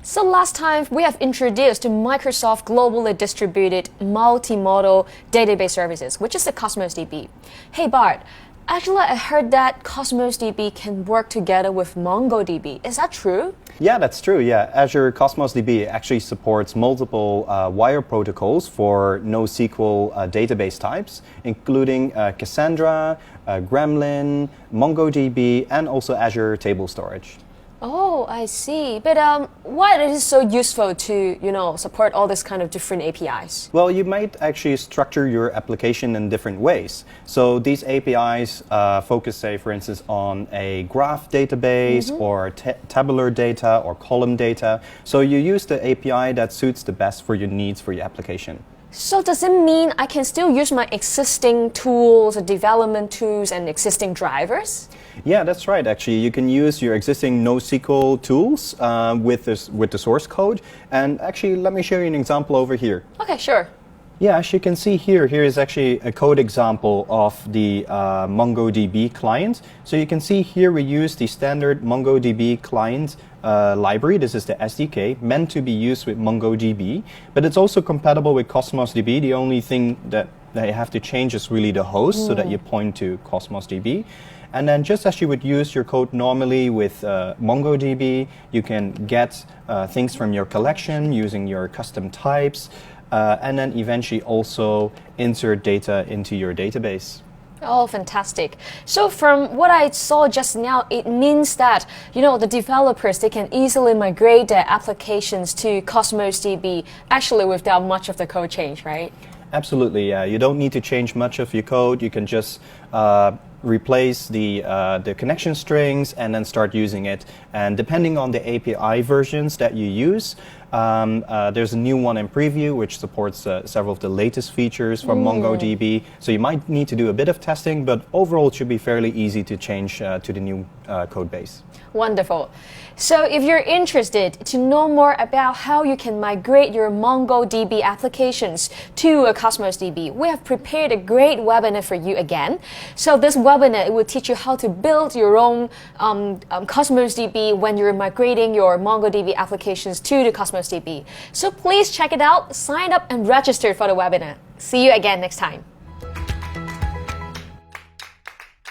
So last time we have introduced Microsoft globally distributed multimodal database services, which is the Cosmos DB. Hey Bart, actually I heard that Cosmos DB can work together with MongoDB. Is that true? Yeah, that's true. Yeah, Azure Cosmos DB actually supports multiple wire protocols for NoSQL database types, including Cassandra, Gremlin, MongoDB, and also Azure Table Storage. Oh, I see. But why is it so useful to, support all this kind of different APIs? Well, you might actually structure your application in different ways. So these APIs focus, say, for instance, on a graph database or tabular data or column data. So you use the API that suits the best for your needs for your application. So does it mean I can still use my existing tools, development tools, and existing drivers? Yeah, that's right. Actually, you can use your existing NoSQL tools with the source code. And actually, let me show you an example over here. Okay, sure. Yeah, as you can see here is actually a code example of the MongoDB client. So you can see here we use the standard MongoDB client library. This is the SDK, meant to be used with MongoDB, but it's also compatible with Cosmos DB. The only thing that you have to change is really the host so that you point to Cosmos DB. And then just as you would use your code normally with MongoDB, you can get things from your collection using your custom types, and then eventually also insert data into your database. Oh, fantastic. So from what I saw just now, it means that, the developers, they can easily migrate their applications to Cosmos DB, actually without much of the code change, right? Absolutely, yeah. You don't need to change much of your code. You can just replace the connection strings and then start using it. And depending on the API versions that you use, there's a new one in preview which supports several of the latest features from MongoDB. So you might need to do a bit of testing, but overall it should be fairly easy to change to the new code base. Wonderful. So if you're interested to know more about how you can migrate your MongoDB applications to a Cosmos DB, we have prepared a great webinar for you again. So this webinar, it will teach you how to build your own Cosmos DB when you're migrating your MongoDB applications to the Cosmos DB. So please check it out, sign up and register for the webinar. See you again next time.